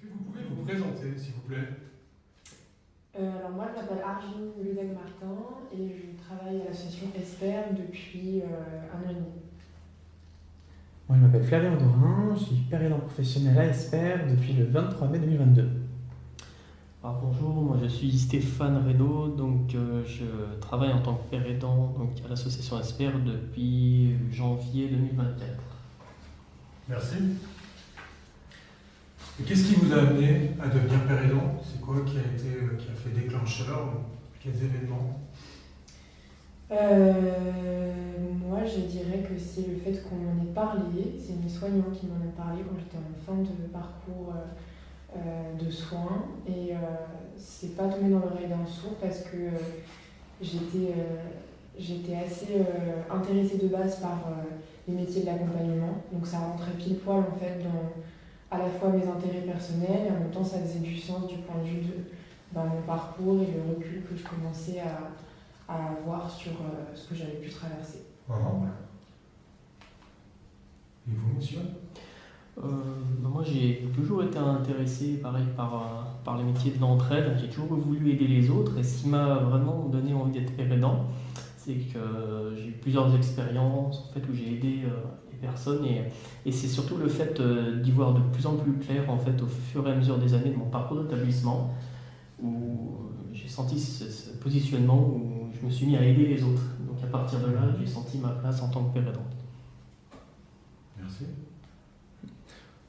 que vous pouvez vous présenter, s'il vous plaît? Alors moi, je m'appelle Argine Ludeg-Martin et je travaille à l'association ESPER depuis 1 an et demi. Moi, je m'appelle Flavien Dorin, je suis père aidant professionnel à ESPER depuis le 23 mai 2022. Alors bonjour, moi je suis Stéphane Reynaud, donc je travaille en tant que père aidant donc, à l'association ESPER depuis janvier 2024. Merci. Et qu'est-ce qui vous a amené à devenir père aidant? C'est quoi qui a fait déclencheur? Quels événements? Moi, je dirais que c'est le fait qu'on m'en ait parlé. C'est mes soignants qui m'en ont parlé quand j'étais en fin de parcours de soins. Et c'est pas tombé dans l'oreille d'un sourd parce que j'étais assez intéressée de base par les métiers de l'accompagnement. Donc ça rentrait pile poil en fait dans à la fois mes intérêts personnels et en même temps ça faisait du sens du point de vue de mon parcours et le recul que je commençais à avoir sur ce que j'avais pu traverser. Voilà. Et vous, monsieur? Moi j'ai toujours été intéressé pareil, par les métiers de l'entraide, j'ai toujours voulu aider les autres et ce qui m'a vraiment donné envie d'être père aidant, c'est que j'ai eu plusieurs expériences en fait, où j'ai aidé les personnes et c'est surtout le fait d'y voir de plus en plus clair en fait, au fur et à mesure des années de mon parcours d'établissement où j'ai senti ce positionnement où je me suis mis à aider les autres. Donc à partir de là, j'ai senti ma place en tant que père aidant. Merci.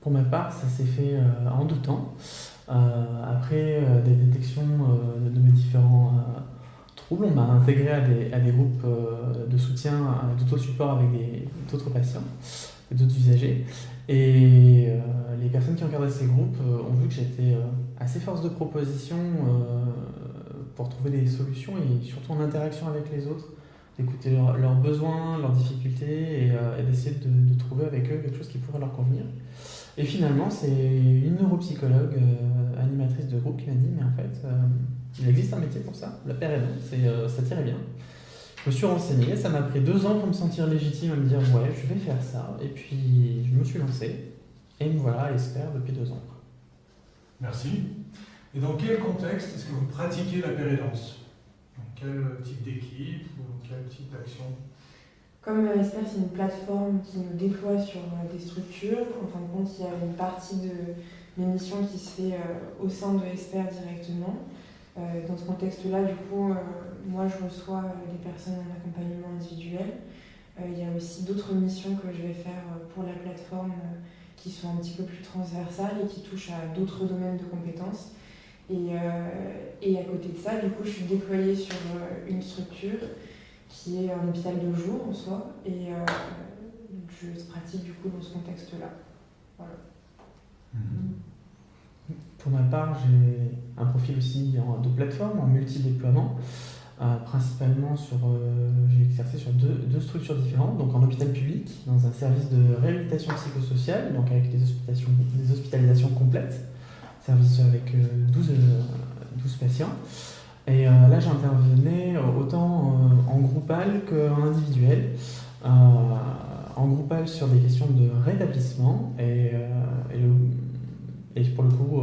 Pour ma part, ça s'est fait en 2 temps. Après des détections de mes différents troubles, on m'a intégré à des groupes de soutien, d'auto-support avec d'autres patients et d'autres usagers. Et les personnes qui encadraient ces groupes ont vu que j'étais assez force de proposition pour trouver des solutions et surtout en interaction avec les autres, d'écouter leurs besoins, leurs difficultés et d'essayer de trouver avec eux quelque chose qui pourrait leur convenir. Et finalement, c'est une neuropsychologue animatrice de groupe qui m'a dit mais en fait, il existe un métier pour ça, la père aidant, ça tirait bien. Je me suis renseigné, ça m'a pris 2 ans pour me sentir légitime à me dire ouais, je vais faire ça. Et puis je me suis lancé et me voilà à ESPER depuis 2 ans. Merci. Et dans quel contexte est-ce que vous pratiquez la pérédance? Dans quel type d'équipe ou dans quel type d'action? Comme ESPER, c'est une plateforme qui nous déploie sur des structures. En fin de compte, il y a une partie de l'émission qui se fait au sein de ESPER directement. Dans ce contexte-là, du coup, moi, je reçois les personnes en accompagnement individuel. Il y a aussi d'autres missions que je vais faire pour la plateforme qui sont un petit peu plus transversales et qui touchent à d'autres domaines de compétences. Et à côté de ça, du coup, je suis déployée sur une structure qui est un hôpital de jour en soi, et je pratique du coup dans ce contexte-là. Voilà. Pour ma part, j'ai un profil aussi de plateforme, en multi-déploiement, principalement j'ai exercé sur deux structures différentes, donc en hôpital public, dans un service de réhabilitation psychosociale, donc avec des hospitalisations complètes, service avec 12 patients. Et là, j'intervenais autant en groupal qu'en individuel. En groupal sur des questions de rétablissement et pour le coup,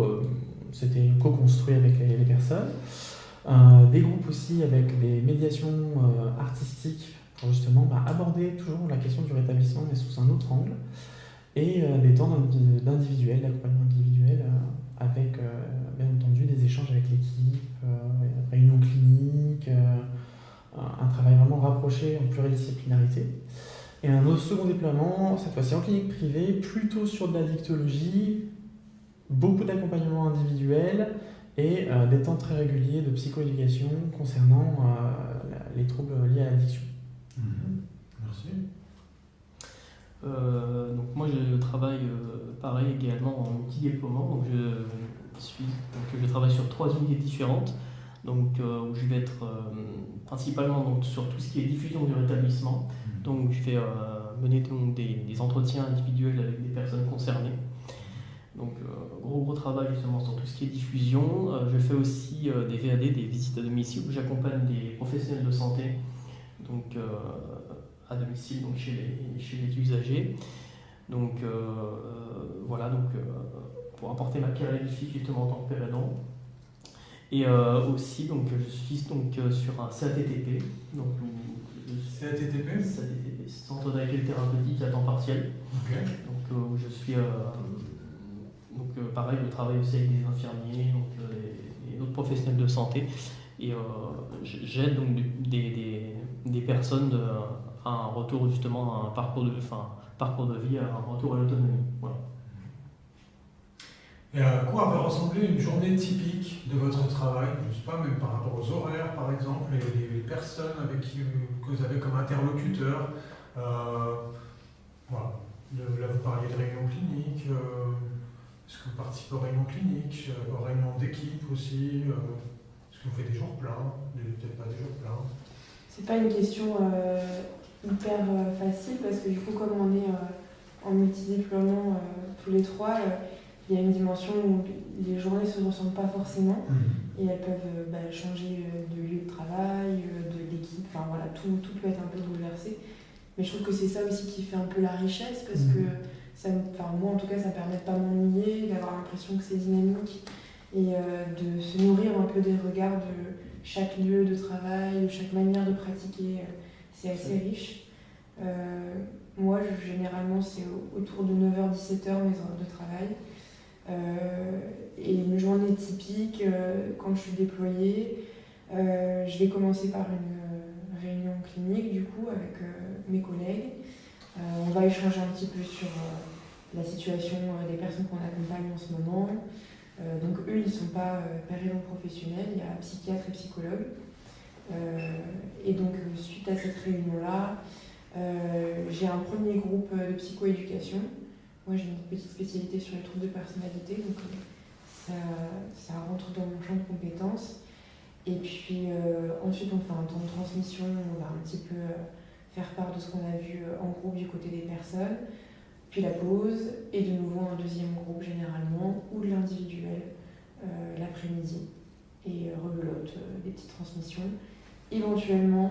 c'était co-construit avec les personnes. Des groupes aussi avec des médiations artistiques pour justement aborder toujours la question du rétablissement mais sous un autre angle. Et des temps d'individuel, d'accompagnement individuel avec bien entendu des échanges avec l'équipe, réunions cliniques, un travail vraiment rapproché en pluridisciplinarité. Et un autre second déploiement, cette fois-ci en clinique privée, plutôt sur de la dictologie, beaucoup d'accompagnement individuel et des temps très réguliers de psychoéducation concernant les troubles liés à l'addiction. Merci. Donc moi je travaille pareil également en multi-déploiement, donc je travaille sur 3 unités différentes, donc où je vais être principalement donc, sur tout ce qui est diffusion du rétablissement, donc je vais mener donc, des entretiens individuels avec des personnes concernées, donc gros travail justement sur tout ce qui est diffusion. Je fais aussi des VAD, des visites à domicile, où j'accompagne des professionnels de santé, donc à domicile, donc chez les usagers. Donc voilà, donc pour apporter ma pierre à l'édifice justement en tant que père aidant. Et aussi, donc, je suis donc, sur un CATTP, donc, CATTP? CATTP, Centre d'accueil thérapeutique à temps partiel. Ok. Donc, où je suis, pareil, je travaille aussi avec des infirmiers donc, et d'autres professionnels de santé. Et j'aide donc des personnes à un retour justement à un parcours de vie, à un retour à l'autonomie. Voilà. Et à quoi va ressembler une journée typique de votre travail? Je ne sais pas, même par rapport aux horaires, par exemple, et les personnes avec qui que vous avez comme interlocuteur. Voilà. Là, vous parliez de réunions cliniques. Est-ce que vous participez aux réunions cliniques, aux réunions d'équipe aussi? Est-ce que vous faites des jours pleins? Peut-être pas des jours pleins. C'est pas une question hyper facile parce que du coup, comme on est en multidéploiement tous les trois, il y a une dimension où les journées ne se ressemblent pas forcément et elles peuvent changer de lieu de travail, d'équipe, enfin voilà, tout peut être un peu bouleversé. Mais je trouve que c'est ça aussi qui fait un peu la richesse parce que moi en tout cas ça me permet de ne pas m'ennuyer, d'avoir l'impression que c'est dynamique et de se nourrir un peu des regards de chaque lieu de travail, de chaque manière de pratiquer. C'est assez riche. Moi généralement c'est autour de 9h-17h mes heures de travail. Et une journée typique, quand je suis déployée, je vais commencer par une réunion clinique du coup avec mes collègues. On va échanger un petit peu sur la situation des personnes qu'on accompagne en ce moment. Donc eux, ils ne sont pas père aidant professionnels, il y a psychiatre et psychologue. Et donc suite à cette réunion-là, j'ai un premier groupe de psychoéducation. Moi, j'ai une petite spécialité sur les troubles de personnalité, donc ça rentre dans mon champ de compétences. Et puis ensuite, on fait un temps de transmission, on va un petit peu faire part de ce qu'on a vu en groupe du côté des personnes, puis la pause, et de nouveau un deuxième groupe généralement, ou de l'individuel l'après-midi. Et rebelote, des petites transmissions. Éventuellement,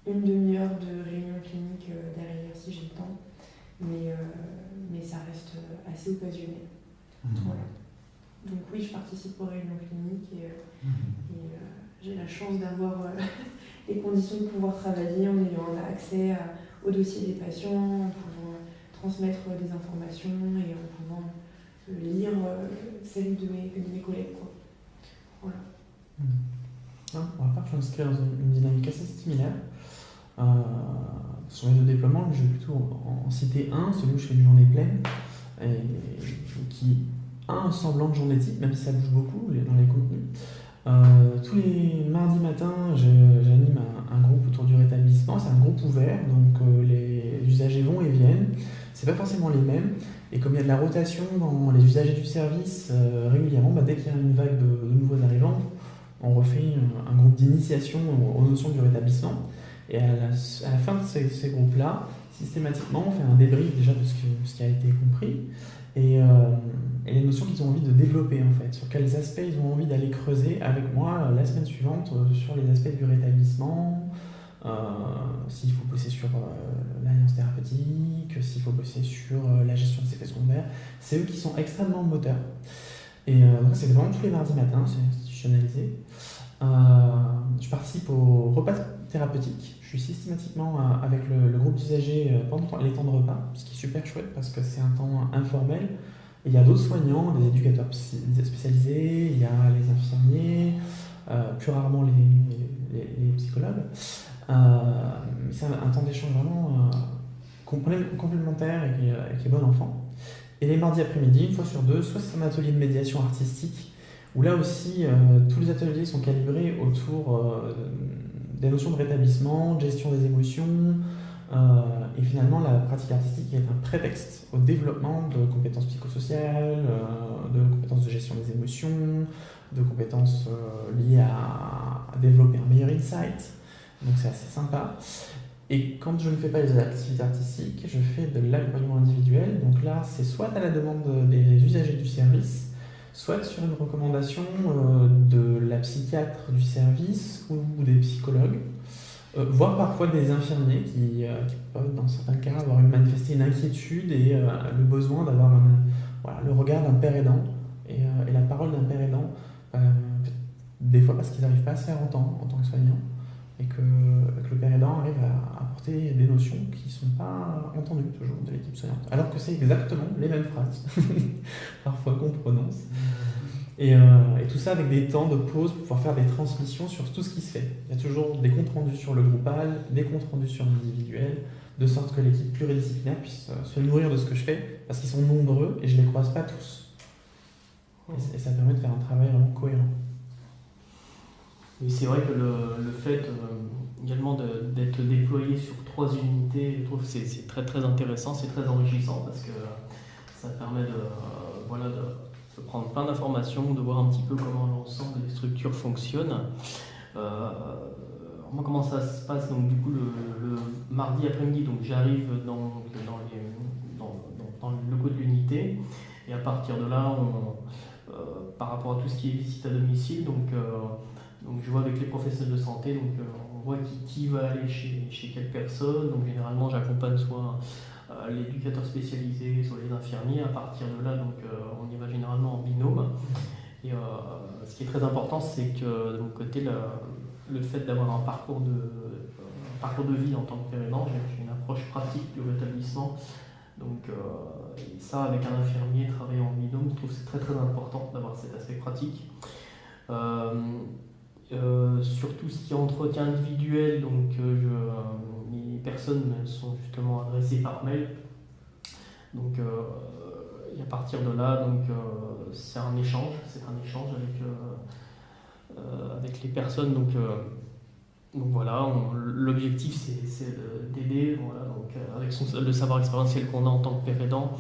une demi-heure de réunion clinique derrière si j'ai le temps. Mais ça reste assez occasionnel. Voilà. Donc oui, je participe aux réunions cliniques et j'ai la chance d'avoir les conditions de pouvoir travailler en ayant accès au dossier des patients, en pouvant transmettre des informations et en pouvant lire celles de mes collègues. Quoi. Voilà. On va pas s'inscrire dans une dynamique assez similaire. Sur les deux déploiements, je vais plutôt en citer un, celui où je fais une journée pleine, et qui a un semblant de journée type, même si ça bouge beaucoup dans les contenus. Tous les mardis matins, j'anime un groupe autour du rétablissement. C'est un groupe ouvert, donc les usagers vont et viennent. C'est pas forcément les mêmes, et comme il y a de la rotation dans les usagers du service régulièrement, dès qu'il y a une vague de nouveaux arrivants, on refait un groupe d'initiation aux notions du rétablissement. Et à la fin de ces groupes-là, systématiquement, on fait un débrief déjà de ce qui a été compris et les notions qu'ils ont envie de développer en fait, sur quels aspects ils ont envie d'aller creuser avec moi la semaine suivante sur les aspects du rétablissement, s'il faut bosser sur l'alliance thérapeutique, s'il faut bosser sur la gestion des effets secondaires. C'est eux qui sont extrêmement moteurs. Et donc c'est vraiment tous les mardis matins, c'est institutionnalisé. Je participe au repas thérapeutique. Je suis systématiquement avec le groupe d'usagers pendant les temps de repas, ce qui est super chouette parce que c'est un temps informel. Et il y a d'autres soignants, des éducateurs spécialisés, il y a les infirmiers, plus rarement les psychologues. C'est un temps d'échange vraiment complémentaire et qui est bon enfant. Et les mardis après-midi, une fois sur deux, soit c'est un atelier de médiation artistique, où là aussi, tous les ateliers sont calibrés autour des notions de rétablissement, de gestion des émotions, et finalement la pratique artistique est un prétexte au développement de compétences psychosociales, de compétences de gestion des émotions, de compétences liées à développer un meilleur insight, donc c'est assez sympa. Et quand je ne fais pas les activités artistiques, je fais de l'accompagnement individuel, donc là c'est soit à la demande des usagers du service, soit sur une recommandation de la psychiatre du service ou des psychologues, voire parfois des infirmiers qui peuvent, dans certains cas, manifester une inquiétude et le besoin d'avoir le regard d'un père aidant et la parole d'un père aidant, des fois parce qu'ils n'arrivent pas à se faire entendre en tant que soignant, et que le père aidant arrive à apporter des notions qui ne sont pas entendues toujours de l'équipe soignante, alors que c'est exactement les mêmes phrases, parfois qu'on prononce. Et tout ça avec des temps de pause pour pouvoir faire des transmissions sur tout ce qui se fait. Il y a toujours des comptes rendus sur le groupal, des comptes rendus sur l'individuel, de sorte que l'équipe pluridisciplinaire puisse se nourrir de ce que je fais, parce qu'ils sont nombreux et je ne les croise pas tous. Et ça permet de faire un travail vraiment cohérent. Oui, c'est vrai que le fait également d'être déployé sur 3 unités, je trouve que c'est très très intéressant, c'est très enrichissant parce que ça permet de prendre plein d'informations, de voir un petit peu comment l'ensemble des structures fonctionnent. Moi, comment ça se passe? Donc, du coup, le mardi après-midi, donc j'arrive dans le logo de l'unité, et à partir de là, par rapport à tout ce qui est visite à domicile, donc je vois avec les professionnels de santé, donc on voit qui va aller chez quelle personne. Donc généralement, j'accompagne soit l'éducateur spécialisé, soit les infirmiers. À partir de là, donc on y va généralement en binôme. Et ce qui est très important, c'est que de mon côté, le fait d'avoir un parcours de vie en tant que père aidant, j'ai une approche pratique du rétablissement. Donc et ça, avec un infirmier travailler en binôme, je trouve que c'est très très important d'avoir cet aspect pratique. Sur tout ce qui est entretien individuel, donc les personnes sont justement adressées par mail. Donc et à partir de là, donc c'est un échange avec les personnes. Donc voilà, l'objectif c'est d'aider. Voilà, donc avec le savoir expérientiel qu'on a en tant que père aidant,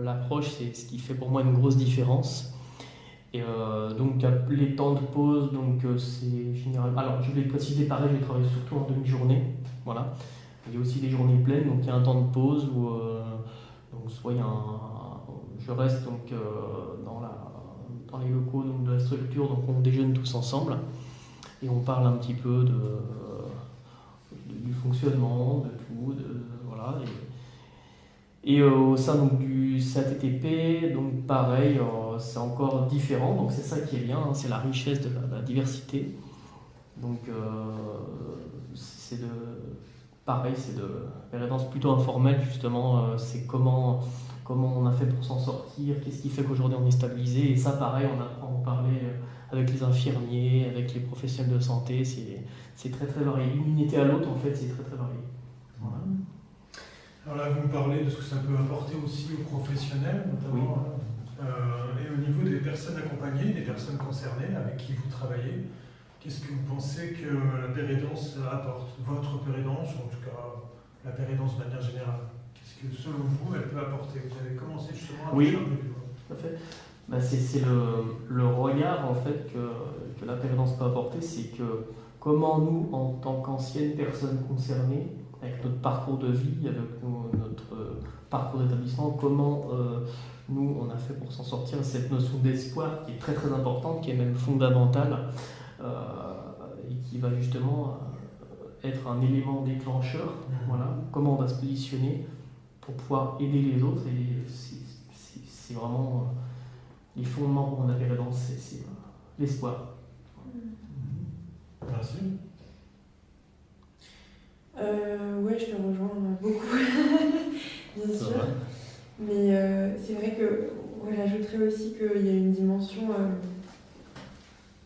l'approche c'est ce qui fait pour moi une grosse différence. Et donc les temps de pause, donc c'est généralement. Alors je vais préciser pareil, je vais travailler surtout en demi-journée. Voilà. Il y a aussi des journées pleines, donc il y a un temps de pause où donc soit je reste donc dans les locaux donc, de la structure, donc on déjeune tous ensemble et on parle un petit peu du fonctionnement, de tout, voilà. Et au sein donc, du CATTP, donc pareil, c'est encore différent, donc c'est ça qui est bien, hein, c'est la richesse de la diversité. Donc pareil, c'est de l'aidance plutôt informelle justement, c'est comment on a fait pour s'en sortir, qu'est-ce qui fait qu'aujourd'hui on est stabilisé, et ça pareil, on apprend à en parler avec les infirmiers, avec les professionnels de santé, c'est très très varié, d'une unité à l'autre en fait, c'est très très varié. Voilà. Alors là, vous me parlez de ce que ça peut apporter aussi aux professionnels, notamment, et au niveau des personnes accompagnées, des personnes concernées avec qui vous travaillez. Qu'est-ce que vous pensez que la pérédance apporte? Votre pérédance, ou en tout cas la pérédance de manière générale. Qu'est-ce que, selon vous, elle peut apporter? Vous avez commencé justement à toucher un peu du doigt. Tout à fait. C'est le regard en fait que la pérédance peut apporter, c'est que comment nous, en tant qu'anciennes personnes concernées, avec notre parcours de vie, avec notre parcours d'établissement, comment nous on a fait pour s'en sortir, cette notion d'espoir qui est très très importante, qui est même fondamentale, et qui va justement être un élément déclencheur. Voilà, comment on va se positionner pour pouvoir aider les autres, et c'est vraiment les fondements pour la pérédance, c'est l'espoir. Merci. Ouais, je te rejoins beaucoup, bien sûr. Mais c'est vrai que j'ajouterais aussi qu'il y a une dimension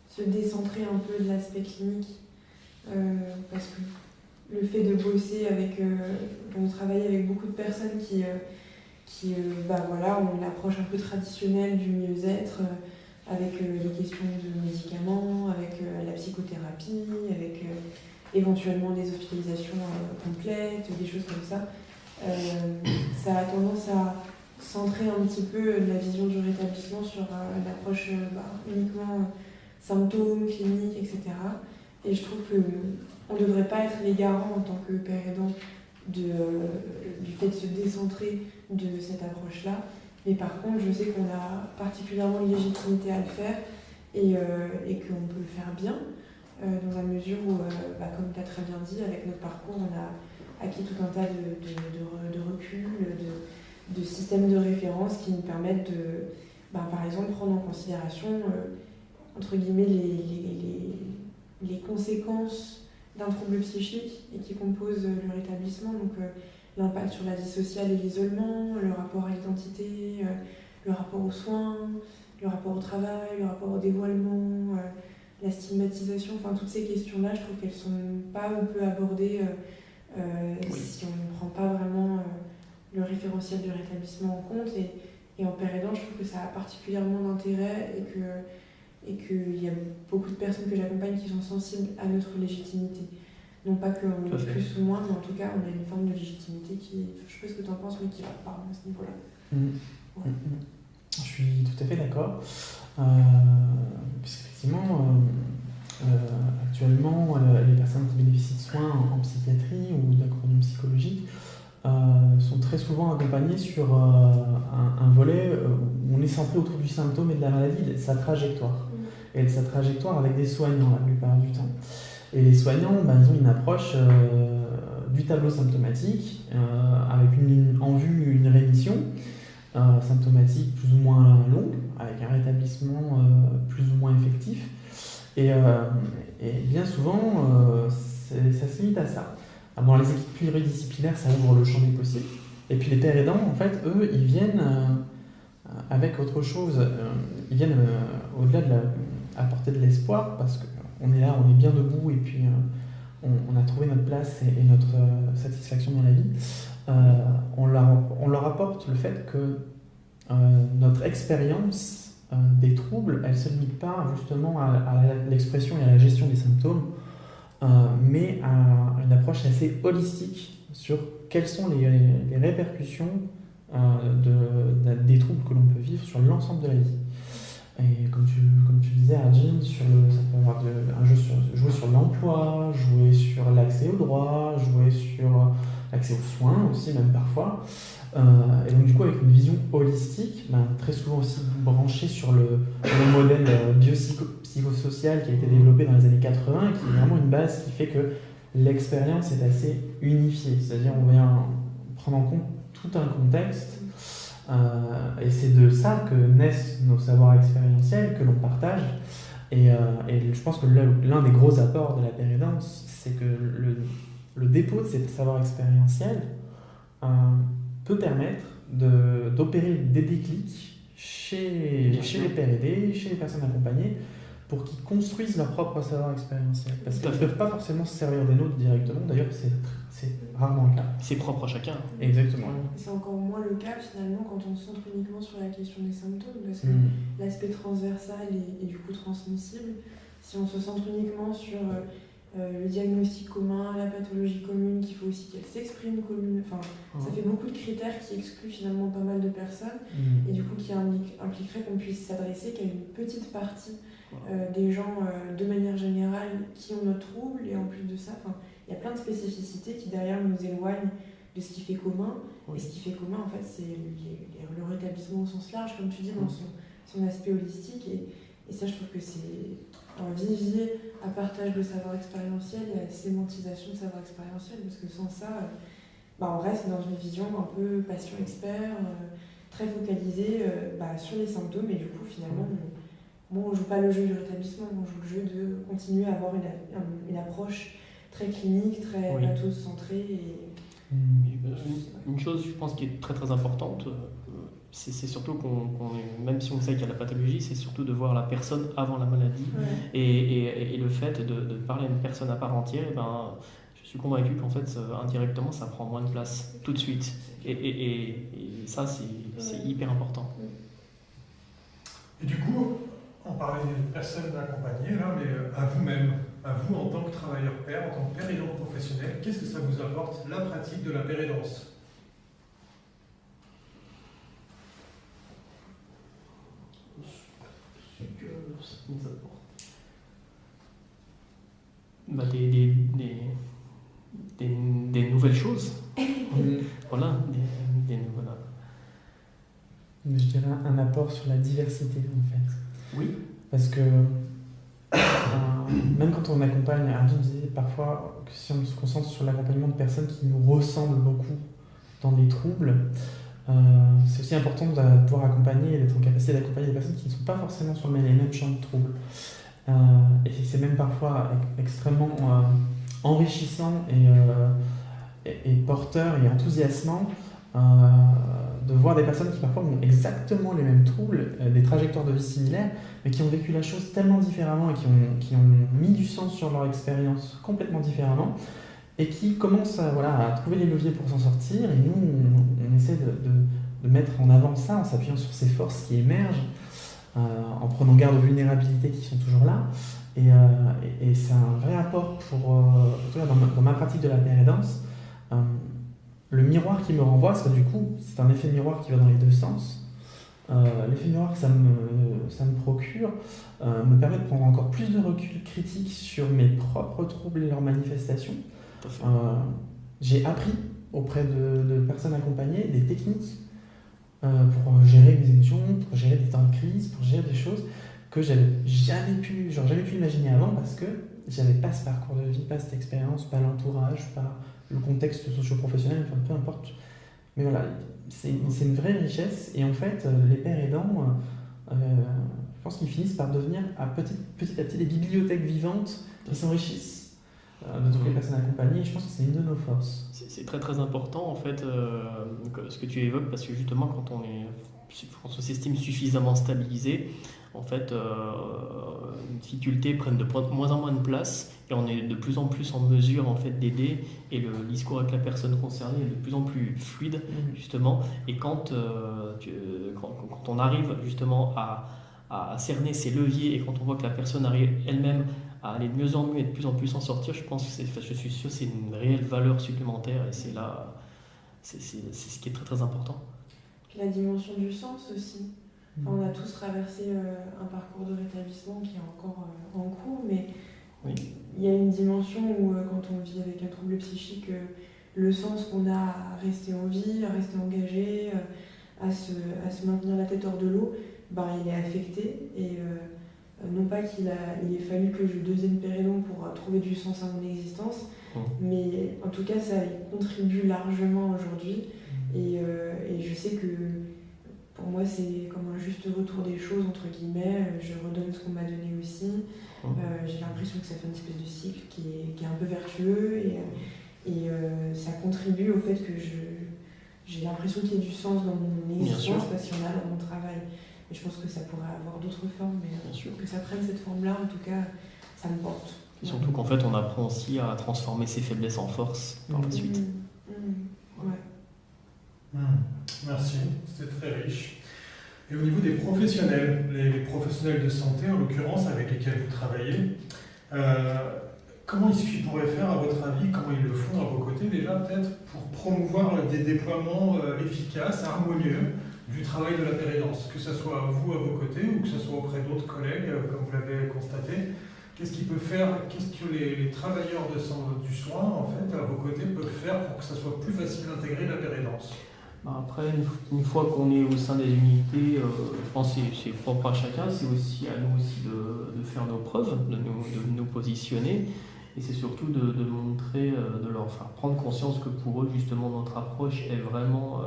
se décentrer un peu de l'aspect clinique, parce que le fait de bosser avec, on travaille avec beaucoup de personnes qui ont une approche un peu traditionnelle du mieux-être, avec les questions de médicaments, avec la psychothérapie, avec éventuellement des hospitalisations complètes, des choses comme ça. Ça a tendance à centrer un petit peu la vision du rétablissement sur l'approche uniquement symptômes, cliniques, etc. Et je trouve qu'on ne devrait pas être les garants en tant que père aidant du fait de se décentrer de cette approche-là. Mais par contre, je sais qu'on a particulièrement une légitimité à le faire et qu'on peut le faire bien, dans la mesure où, comme tu as très bien dit, avec notre parcours, on a acquis tout un tas de recul, de systèmes de référence qui nous permettent par exemple, prendre en considération, entre guillemets, les conséquences d'un trouble psychique et qui composent le rétablissement. Donc, l'impact sur la vie sociale et l'isolement, le rapport à l'identité, le rapport aux soins, le rapport au travail, le rapport au dévoilement, la stigmatisation, enfin toutes ces questions-là, je trouve qu'elles sont pas ou peu abordées si on ne prend pas vraiment le référentiel du rétablissement en compte. Et en père aidant, je trouve que ça a particulièrement d'intérêt et qu'il y a beaucoup de personnes que j'accompagne qui sont sensibles à notre légitimité. Non pas qu'on est plus ou moins, mais en tout cas, on a une forme de légitimité qui, je sais pas ce que tu en penses, mais qui va par à ce niveau-là. Ouais. Je suis tout à fait d'accord. Puisqu'effectivement, actuellement, les personnes qui bénéficient de soins en psychiatrie ou d'accompagnement psychologique sont très souvent accompagnées sur un volet où on est centré autour du symptôme et de la maladie, et de sa trajectoire. Et de sa trajectoire avec des soignants la plupart du temps. Et les soignants, ils ont une approche du tableau symptomatique, avec en vue une rémission symptomatique plus ou moins longue, avec un rétablissement plus ou moins effectif. Et bien souvent, ça se limite à ça. Dans les équipes pluridisciplinaires, ça ouvre le champ des possibles. Et puis les pères aidants, en fait, eux, ils viennent avec autre chose. Ils viennent au-delà de apporter de l'espoir, parce qu'on est là, on est bien debout, et puis on a trouvé notre place et notre satisfaction dans la vie. On leur apporte le fait que notre expérience des troubles, elle ne se limite pas justement à l'expression et à la gestion des symptômes, mais à une approche assez holistique sur quelles sont les répercussions des troubles que l'on peut vivre sur l'ensemble de la vie. Et comme tu disais, Arjun, ça peut avoir jouer sur l'emploi, jouer sur l'accès aux droits, jouer sur l'accès aux soins aussi, même parfois. Et donc du coup, avec une vision holistique, très souvent aussi branchée sur le modèle biopsychosocial qui a été développé dans les années 80, qui est vraiment une base qui fait que l'expérience est assez unifiée. C'est-à-dire on vient prendre en compte tout un contexte, et c'est de ça que naissent nos savoirs expérientiels que l'on partage. Et je pense que l'un des gros apports de la pérédance, c'est que le dépôt de ces savoirs expérientiels peut permettre d'opérer des déclics chez les pères aidés, chez les personnes accompagnées, pour qu'ils construisent leur propre savoir expérientiel. Parce qu'ils ne peuvent pas forcément se servir des nôtres directement, d'ailleurs c'est rarement le cas. C'est propre à chacun. Exactement. C'est encore moins le cas finalement quand on se centre uniquement sur la question des symptômes, parce que l'aspect transversal est du coup transmissible. Si on se centre uniquement sur le diagnostic commun, la pathologie commune, qu'il faut aussi qu'elle s'exprime commune, ça fait beaucoup de critères qui excluent finalement pas mal de personnes, et du coup qui impliquerait qu'on puisse s'adresser qu'à une petite partie des gens de manière générale qui ont notre trouble. Et en plus de ça, il y a plein de spécificités qui derrière nous éloignent de ce qui fait commun. Et ce qui fait commun, en fait, c'est le rétablissement au sens large, comme tu dis, dans son aspect holistique. Et ça, je trouve que c'est un vivier à partage de savoir expérientiel et à sémantisation de savoir expérientiel, parce que sans ça, on reste dans une vision un peu patient-expert, très focalisée sur les symptômes, et du coup, finalement, on ne joue pas le jeu du rétablissement, on joue le jeu de continuer à avoir une approche très clinique, très pathos-centrée. Une chose, je pense, qui est très très importante, c'est surtout même si on sait qu'il y a la pathologie, c'est surtout de voir la personne avant la maladie. Et le fait de parler à une personne à part entière, je suis convaincu qu'en fait, indirectement, ça prend moins de place tout de suite. Et ça, c'est hyper important. Et du coup, on parlait des personnes accompagnées, là, mais à vous-même, à vous en tant que travailleur père, en tant que père aidant professionnel, qu'est-ce que ça vous apporte, la pratique de la pérédance ? Ce que ça nous apporte. Des nouvelles choses. Voilà, des nouvelles. Je dirais un apport sur la diversité, en fait. Oui. Parce que même quand on accompagne, Arjun disait parfois que si on se concentre sur l'accompagnement de personnes qui nous ressemblent beaucoup dans les troubles, c'est aussi important de pouvoir accompagner et d'être en capacité d'accompagner des personnes qui ne sont pas forcément sur les mêmes champs de troubles. Et c'est même parfois extrêmement enrichissant et porteur et enthousiasmant de voir des personnes qui parfois ont exactement les mêmes troubles, des trajectoires de vie similaires, mais qui ont vécu la chose tellement différemment et qui ont mis du sens sur leur expérience complètement différemment, et qui commencent à trouver les leviers pour s'en sortir. Et nous, on essaie de mettre en avant ça en s'appuyant sur ces forces qui émergent, en prenant garde aux vulnérabilités qui sont toujours là. Et c'est un vrai apport en tout cas dans ma pratique de la paire aidance. Le miroir qui me renvoie, parce que du coup, c'est un effet de miroir qui va dans les deux sens. L'effet de miroir que ça me procure me permet de prendre encore plus de recul critique sur mes propres troubles et leurs manifestations. J'ai appris auprès de personnes accompagnées des techniques pour gérer mes émotions, pour gérer des temps de crise, pour gérer des choses que j'avais jamais pu imaginer avant, parce que j'avais pas ce parcours de vie, pas cette expérience, pas l'entourage, pas le contexte socio-professionnel, enfin peu importe. Mais voilà, c'est une vraie richesse. Et en fait, les pères aidants, je pense qu'ils finissent par devenir petit à petit des bibliothèques vivantes qui s'enrichissent de toutes les personnes accompagnées. Et je pense que c'est une de nos forces. C'est très très important en fait ce que tu évoques, parce que justement quand on s'estime suffisamment stabilisé, en fait les difficultés prennent de moins en moins de place et on est de plus en plus en mesure en fait d'aider, et le discours avec la personne concernée est de plus en plus fluide justement. Et quand on arrive justement à cerner ces leviers, et quand on voit que la personne arrive elle-même à aller de mieux en mieux et de plus en plus en sortir, je suis sûr que c'est une réelle valeur supplémentaire, et c'est là, c'est ce qui est très très important. Puis la dimension du sens aussi. Enfin, on a tous traversé un parcours de rétablissement qui est encore en cours, mais il y a une dimension où quand on vit avec un trouble psychique, le sens qu'on a à rester en vie, à rester engagé, à se maintenir la tête hors de l'eau, il est affecté. Et non pas qu'il ait fallu que je devienne paire aidant pour trouver du sens à mon existence, mais en tout cas ça y contribue largement aujourd'hui. Et je sais que pour moi c'est comme un juste retour des choses, entre guillemets. Je redonne ce qu'on m'a donné aussi. J'ai l'impression que ça fait une espèce de cycle qui est un peu vertueux, et ça contribue au fait que j'ai l'impression qu'il y a du sens dans mon existence, parce qu'il y en a dans mon travail. Et je pense que ça pourrait avoir d'autres formes, mais que ça prenne cette forme-là, en tout cas, ça me porte. Et surtout qu'en fait, on apprend aussi à transformer ses faiblesses en force par la suite. Merci, c'était très riche. Et au niveau des professionnels, les professionnels de santé en l'occurrence avec lesquels vous travaillez, comment est-ce qu'ils pourraient faire à votre avis, comment ils le font à vos côtés déjà peut-être, pour promouvoir des déploiements efficaces, harmonieux du travail de la paire aidance, que ce soit vous à vos côtés ou que ce soit auprès d'autres collègues, comme vous l'avez constaté? Qu'est-ce qu'ils peuvent faire, qu'est-ce que les travailleurs du soin, en fait, à vos côtés, peuvent faire pour que ça soit plus facile d'intégrer la paire aidance? Après, une fois qu'on est au sein des unités, je pense que c'est propre à chacun, c'est aussi à nous aussi de faire nos preuves, de nous positionner, et c'est surtout de montrer, de leur faire prendre conscience que pour eux, justement, notre approche est vraiment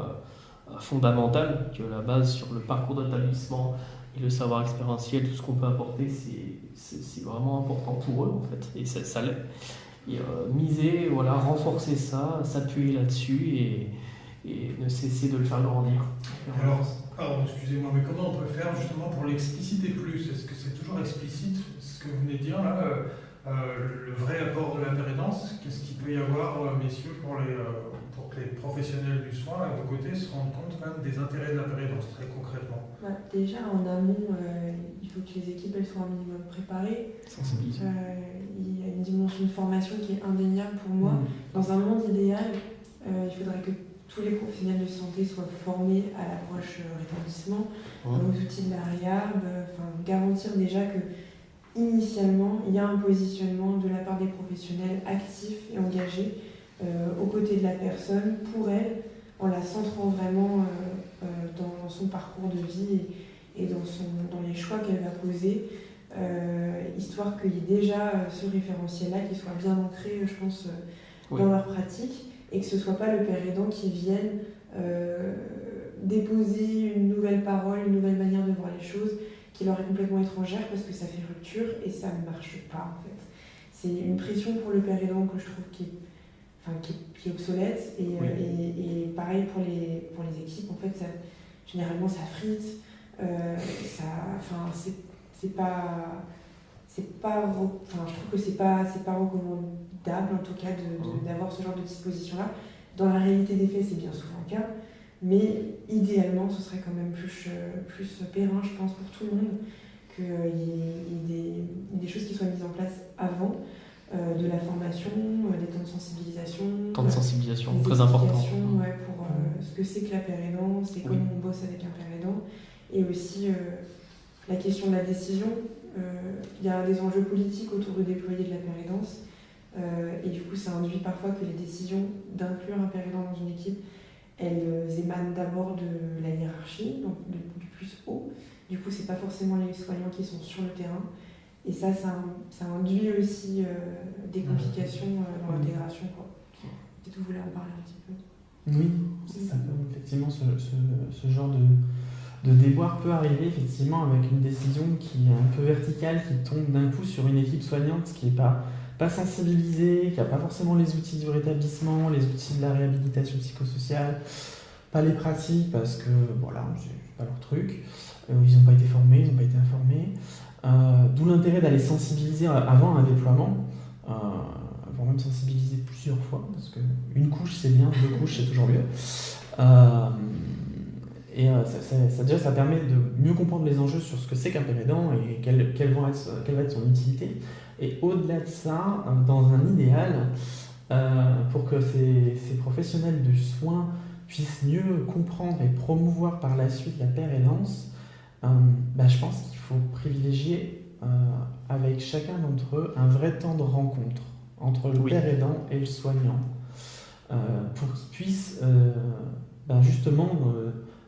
fondamentale, que la base sur le parcours d'établissement et le savoir expérientiel, tout ce qu'on peut apporter, c'est vraiment important pour eux en fait, et ça l'est. Et miser, renforcer ça, s'appuyer là-dessus et ne cesser de le faire grandir. Alors, pardon, excusez-moi, mais comment on peut faire justement pour l'expliciter plus? Est-ce que c'est toujours explicite ce que vous venez de dire là, le vrai apport de la paire aidance? Qu'est-ce qu'il peut y avoir, messieurs, pour que les professionnels du soin à vos côtés se rendent compte quand même des intérêts de la paire aidance, très concrètement? Déjà en amont, il faut que les équipes soient un minimum préparées. Sensibiliser. Il y a une dimension de formation qui est indéniable pour moi. Dans un monde idéal, il faudrait que tous les professionnels de santé soient formés à l'approche rétablissement, aux outils de la RIAB, garantir déjà que initialement il y a un positionnement de la part des professionnels actifs et engagés aux côtés de la personne, pour elle, en la centrant vraiment dans son parcours de vie et dans les choix qu'elle va poser, histoire qu'il y ait déjà ce référentiel-là qui soit bien ancré, je pense, dans leur pratique, et que ce ne soit pas le père aidant qui vienne déposer une nouvelle parole, une nouvelle manière de voir les choses qui leur est complètement étrangère parce que ça fait rupture et ça ne marche pas en fait. C'est une pression pour le père aidant que je trouve qui est obsolète et pareil pour les équipes en fait généralement ça frite, je trouve que c'est pas recommandable en tout cas d'avoir ce genre de disposition là. Dans la réalité des faits c'est bien souvent le cas, mais idéalement ce serait quand même plus périn je pense pour tout le monde qu'il y ait des choses qui soient mises en place avant. De la formation, des temps de sensibilisation. Temps de sensibilisation, des très important. explications, ouais, pour ce que c'est que la paire aidant, c'est comment on bosse avec un père aidant. Et aussi la question de la décision. Il y a des enjeux politiques autour de déployer de la paire aidance. Et du coup, ça induit parfois que les décisions d'inclure un père aidant dans une équipe, elles émanent d'abord de la hiérarchie, donc du plus haut. Du coup, c'est pas forcément les soignants qui sont sur le terrain. Et ça induit aussi des complications dans l'intégration. Peut-être vous voulez en parler un petit peu. Oui, ça peut, effectivement, ce genre de déboire peut arriver effectivement avec une décision qui est un peu verticale, qui tombe d'un coup sur une équipe soignante qui n'est pas sensibilisée, qui n'a pas forcément les outils du rétablissement, les outils de la réhabilitation psychosociale, pas les pratiques parce que voilà, c'est pas leur truc, ils n'ont pas été formés, ils n'ont pas été informés. D'où l'intérêt d'aller sensibiliser avant un déploiement, voire même sensibiliser plusieurs fois, parce qu'une couche c'est bien, 2 couches c'est toujours mieux. Ça permet de mieux comprendre les enjeux sur ce que c'est qu'un père aidant et quelle va être son utilité. Et au-delà de ça, dans un idéal, pour que ces professionnels du soin puissent mieux comprendre et promouvoir par la suite la paire aidance, je pense qu'il faut privilégier avec chacun d'entre eux un vrai temps de rencontre entre le père aidant et le soignant pour qu'ils puissent justement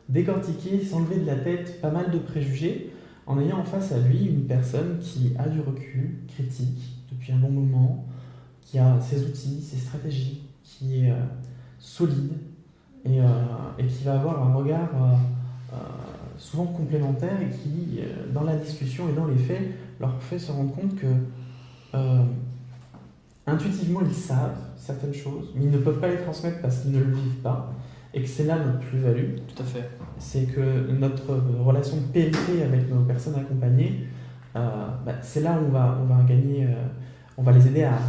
décortiquer, s'enlever de la tête pas mal de préjugés en ayant en face à lui une personne qui a du recul critique depuis un bon moment, qui a ses outils, ses stratégies, qui est solide et qui va avoir un regard souvent complémentaires et qui, dans la discussion et dans les faits, leur fait se rendre compte que intuitivement ils savent certaines choses, mais ils ne peuvent pas les transmettre parce qu'ils ne le vivent pas, et que c'est là notre plus-value. Tout à fait. C'est que notre relation de périté avec nos personnes accompagnées, c'est là où on va gagner, on va les aider à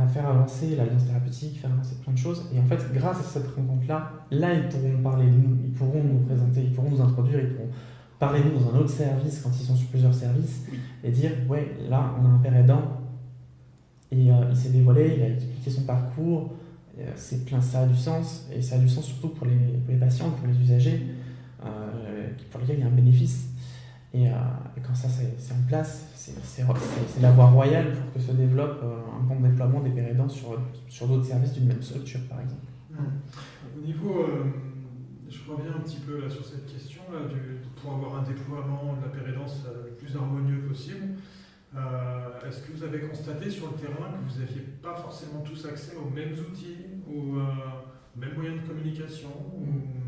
faire avancer l'alliance thérapeutique, faire avancer plein de choses. Et en fait, grâce à cette rencontre-là, ils pourront nous parler de nous, ils pourront nous présenter, ils pourront nous introduire, ils pourront parler de nous dans un autre service quand ils sont sur plusieurs services, et dire, ouais, là, on a un père aidant, et il s'est dévoilé, il a expliqué son parcours, ça a du sens, et ça a du sens surtout pour les patients, pour les usagers, pour lesquels il y a un bénéfice. Et quand ça c'est en place, c'est la voie royale pour que se développe un bon déploiement des pères aidants sur d'autres services d'une même structure, par exemple. Au niveau, je reviens un petit peu là, sur cette question là, pour avoir un déploiement de la père aidance le plus harmonieux possible. Est-ce que vous avez constaté sur le terrain que vous n'aviez pas forcément tous accès aux mêmes outils, aux mêmes moyens de communication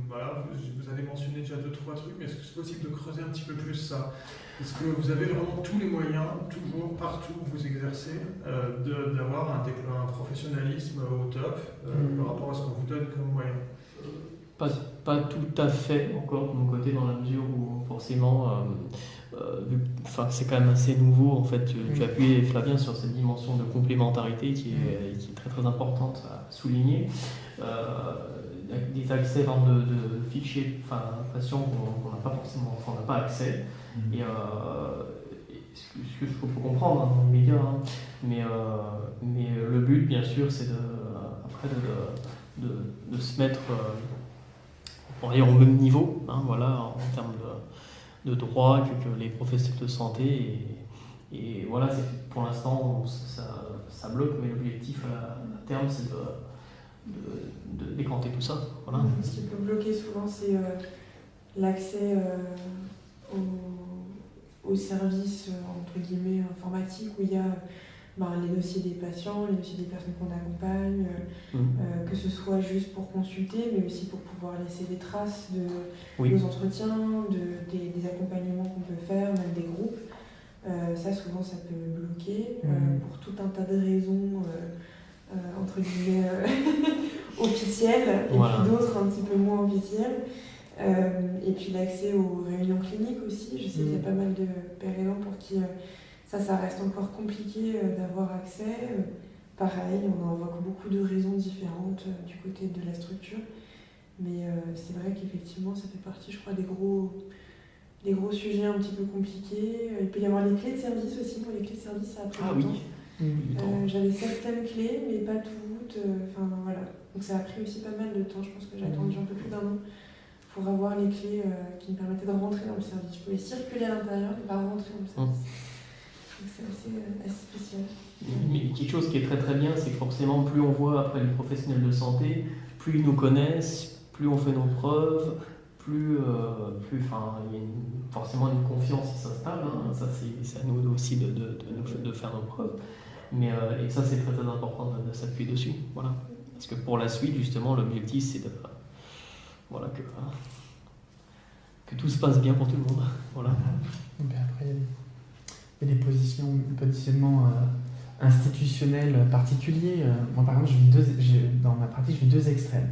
voilà, vous avez mentionné déjà 2-3 trucs, mais est-ce que c'est possible de creuser un petit peu plus ça? Est-ce que vous avez vraiment tous les moyens, toujours, partout où vous exercez, d'avoir un professionnalisme au top par rapport à ce qu'on vous donne comme moyen? Pas tout à fait encore de mon côté, dans la mesure où forcément, c'est quand même assez nouveau. En fait, tu as appuyé, Flavien, sur cette dimension de complémentarité qui est très très importante à souligner. Des accès de fichiers, patients qu'on n'a pas forcément, on n'a pas accès. Et ce que je faut comprendre dans les médias, mais le but, bien sûr, c'est après de se mettre pour aller au même niveau, en termes de droit que les professionnels de santé. Et voilà, pour l'instant, ça bloque, mais l'objectif à terme, c'est de décanter tout ça. Voilà. Ce qui peut bloquer souvent, c'est l'accès aux services entre guillemets informatiques où il y a les dossiers des patients, les dossiers des personnes qu'on accompagne, que ce soit juste pour consulter, mais aussi pour pouvoir laisser des traces de nos entretiens, des accompagnements qu'on peut faire, même des groupes. Ça, souvent, ça peut bloquer pour tout un tas de raisons, entre guillemets, officielles, et puis d'autres un petit peu moins officielles. Et puis l'accès aux réunions cliniques aussi. Je sais qu'il y a pas mal de pères aidants pour qui ça reste encore compliqué d'avoir accès. Pareil, on invoque beaucoup de raisons différentes du côté de la structure. Mais c'est vrai qu'effectivement, ça fait partie, je crois, des gros sujets un petit peu compliqués. Il peut y avoir les clés de service aussi. Pour les clés de service, ça a pris du temps. J'avais certaines clés, mais pas toutes. Voilà. Donc ça a pris aussi pas mal de temps. Je pense que j'ai attendu un peu plus d'1 an pour avoir les clés qui me permettaient de rentrer dans le service. Je pouvais circuler à l'intérieur, mais pas rentrer dans le service. Donc c'est assez spécial. Mais quelque chose qui est très très bien, c'est que forcément, plus on voit après les professionnels de santé, plus ils nous connaissent, plus on fait nos preuves, plus il y a forcément une confiance qui s'installe. Ça, c'est à nous aussi de faire nos preuves. Et ça, c'est très très important de s'appuyer dessus. Voilà. Parce que pour la suite, justement, l'objectif, c'est que tout se passe bien pour tout le monde. Voilà. Et puis après, il y a des positionnements institutionnels particuliers. Moi, par exemple, dans ma pratique, je vis 2 extrêmes.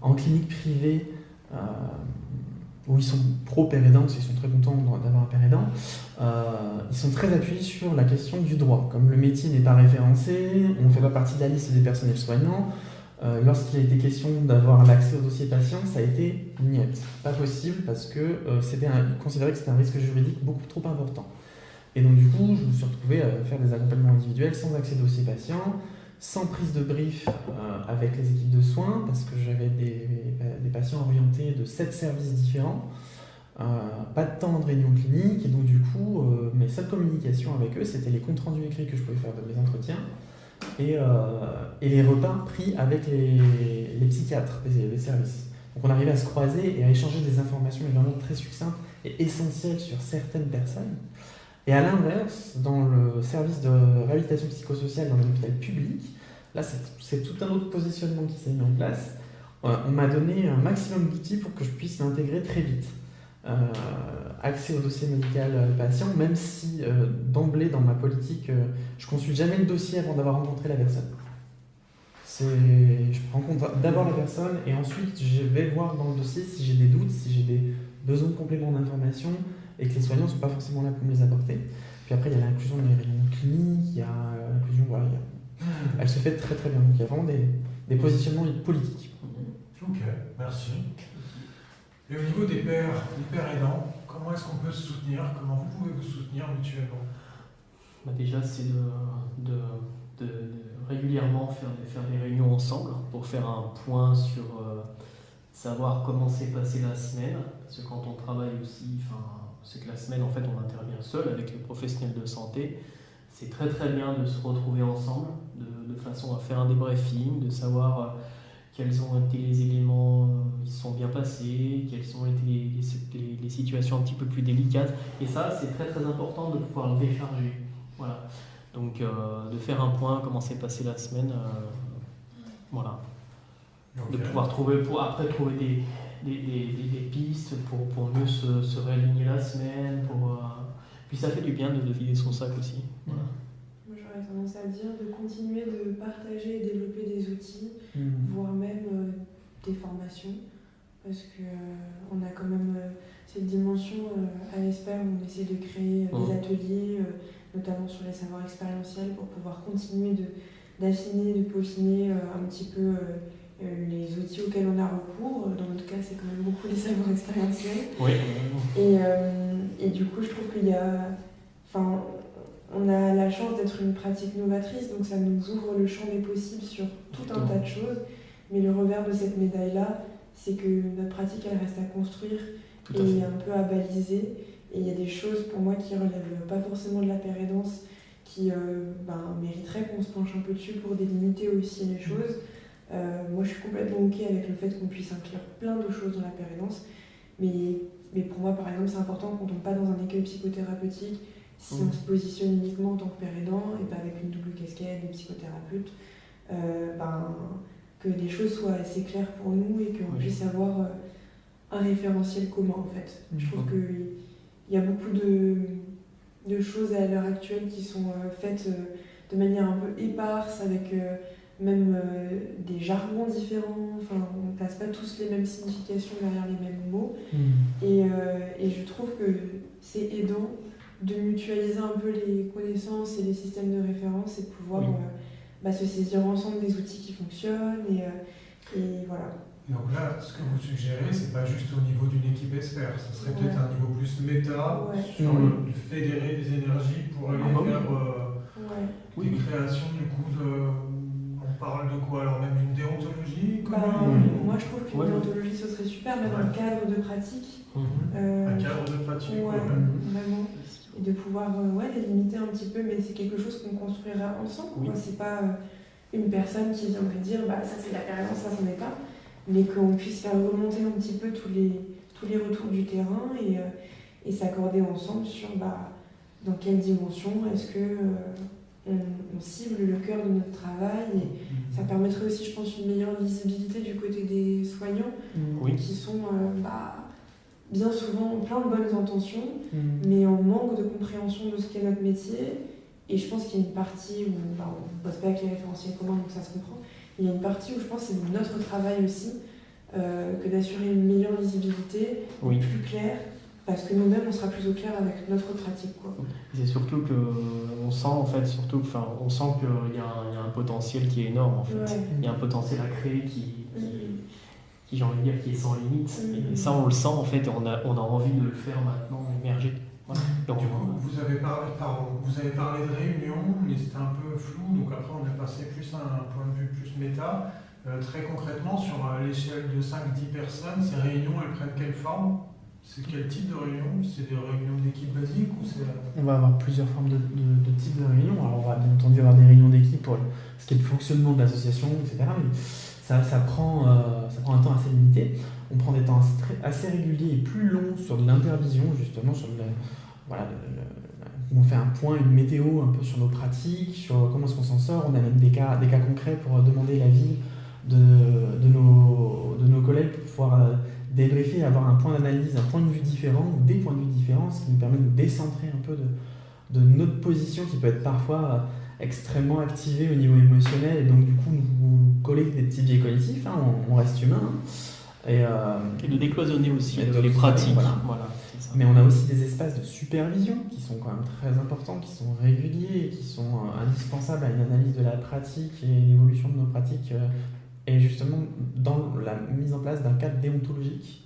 En clinique privée, où ils sont pro-père aidant, parce qu'ils sont très contents d'avoir un père aidant, ils sont très appuyés sur la question du droit. Comme le métier n'est pas référencé, on ne fait pas partie de la liste des personnels soignants, lorsqu'il a été question d'avoir l'accès au dossier patient, ça a été niet. Pas possible parce que ils considéraient que c'était un risque juridique beaucoup trop important. Et donc du coup, je me suis retrouvé à faire des accompagnements individuels sans accès au dossier patient, sans prise de brief avec les équipes de soins, parce que j'avais des patients orientés de 7 services différents, pas de temps de réunion clinique, et donc du coup, mes seules communications avec eux, c'était les comptes rendus écrits que je pouvais faire de mes entretiens, et les repas pris avec les psychiatres des services. Donc on arrivait à se croiser et à échanger des informations vraiment très succinctes et essentielles sur certaines personnes. Et à l'inverse, dans le service de réhabilitation psychosociale dans l'hôpital public, là c'est tout un autre positionnement qui s'est mis en place. On m'a donné un maximum d'outils pour que je puisse m'intégrer très vite. Accès au dossier médical patient, même si d'emblée dans ma politique, je ne consulte jamais le dossier avant d'avoir rencontré la personne. Je rencontre d'abord la personne et ensuite je vais voir dans le dossier si j'ai des doutes, si j'ai des besoins de compléments d'information et que les soignants ne sont pas forcément là pour me les apporter. Puis après, il y a l'inclusion des réunions cliniques, il y a l'inclusion, elle se fait très très bien. Donc il y a vraiment des positionnements politiques. Ok, merci. Et au niveau des pères aidants, comment est-ce qu'on peut se soutenir? Comment vous pouvez vous soutenir mutuellement? Déjà, c'est de régulièrement faire des réunions ensemble pour faire un point sur savoir comment s'est passée la semaine. Parce que quand on travaille aussi, c'est que la semaine, en fait, on intervient seul avec les professionnels de santé. C'est très très bien de se retrouver ensemble, de façon à faire un débriefing, de savoir quels ont été les éléments qui se sont bien passés, quelles ont été les situations un petit peu plus délicates. Et ça, c'est très très important de pouvoir le décharger. Voilà. Donc, de faire un point, comment s'est passée la semaine. Voilà. Okay. De pouvoir trouver des pistes pour mieux se réaligner la semaine. Puis ça fait du bien de vider son sac aussi. Voilà. Moi, j'aurais tendance à dire de continuer de partager et développer des outils, voire même des formations, parce qu'on a quand même cette dimension à l'ESPER où on essaie de créer des ateliers, notamment sur les savoirs expérientiels, pour pouvoir continuer d'affiner, de peaufiner un petit peu les outils auxquels on a recours. Dans notre cas, c'est quand même beaucoup les savoirs expérientiels. Oui. Et du coup, je trouve on a la chance d'être une pratique novatrice, donc ça nous ouvre le champ des possibles sur tout un tas de choses. Mais le revers de cette médaille-là, c'est que notre pratique, elle reste à construire et un peu à baliser. Et il y a des choses pour moi qui ne relèvent pas forcément de la pérédance, qui mériteraient qu'on se penche un peu dessus pour délimiter aussi les choses. Moi, je suis complètement OK avec le fait qu'on puisse inclure plein de choses dans la pérédance. Mais pour moi, par exemple, c'est important qu'on ne tombe pas dans un écueil psychothérapeutique si on se positionne uniquement en tant que père aidant et pas avec une double casquette de psychothérapeute, que les choses soient assez claires pour nous et qu'on puisse avoir un référentiel commun en fait. Je trouve qu'il y a beaucoup de choses à l'heure actuelle qui sont faites de manière un peu éparse, avec même des jargons différents, enfin on ne place pas tous les mêmes significations derrière les mêmes mots. Et je trouve que c'est aidant de mutualiser un peu les connaissances et les systèmes de référence et de pouvoir se saisir ensemble des outils qui fonctionnent et voilà. Donc là, ce que vous suggérez, c'est pas juste au niveau d'une équipe expert, ça serait peut-être un niveau plus méta sur le fédérer des énergies pour aller vers des créations du coup on parle de quoi alors, même une déontologie moi je trouve qu'une déontologie ce serait super, même un cadre de pratique. Un cadre de pratique, vraiment. Et de pouvoir les limiter un petit peu, mais c'est quelque chose qu'on construira ensemble. C'est pas une personne qui viendrait dire ça c'est la période, ça c'en est pas, mais qu'on puisse faire remonter un petit peu tous les retours du terrain et s'accorder ensemble sur dans quelle dimension est-ce que on cible le cœur de notre travail, et ça permettrait aussi, je pense, une meilleure lisibilité du côté des soignants qui sont bien souvent plein de bonnes intentions, mais en manque de compréhension de ce qu'est notre métier. Et je pense qu'il y a une partie où on ne bosse pas avec les référentiels communs, donc ça se comprend. Il y a une partie où je pense que c'est notre travail aussi que d'assurer une meilleure lisibilité, plus claire, parce que nous-mêmes on sera plus au clair avec notre pratique. C'est surtout qu'on sent on sent qu'il y a un potentiel qui est énorme en fait. Il y a un potentiel à créer qui j'ai envie de dire, qui est sans limite. Et ça on le sent en fait, et on a envie de le faire maintenant émerger. Donc, du coup, vous avez parlé de réunion, mais c'était un peu flou, donc après on est passé plus à un point de vue plus méta. Très concrètement, sur l'échelle de 5-10 personnes, ces réunions, elles prennent quelle forme? C'est quel type de réunion? C'est des réunions d'équipe basiques ou c'est... On va avoir plusieurs formes de types de réunions. Alors on va bien entendu avoir des réunions d'équipe pour ce qui est le fonctionnement de l'association, etc. Mais ça prend un temps assez limité. On prend des temps assez réguliers et plus longs sur de l'intervision, justement, sur on fait un point, une météo un peu sur nos pratiques, sur comment est-ce qu'on s'en sort. On a même des cas concrets pour demander l'avis de nos collègues pour pouvoir débriefer, avoir un point d'analyse, un point de vue différent, ou des points de vue différents, ce qui nous permet de nous décentrer un peu de notre position qui peut être parfois extrêmement activée au niveau émotionnel, et donc du coup nous coller des petits biais cognitifs, on reste humain. Et de décloisonner aussi les pratiques. Voilà, c'est ça. Mais on a aussi des espaces de supervision qui sont quand même très importants, qui sont réguliers, qui sont indispensables à une analyse de la pratique et l'évolution de nos pratiques, et justement dans la mise en place d'un cadre déontologique.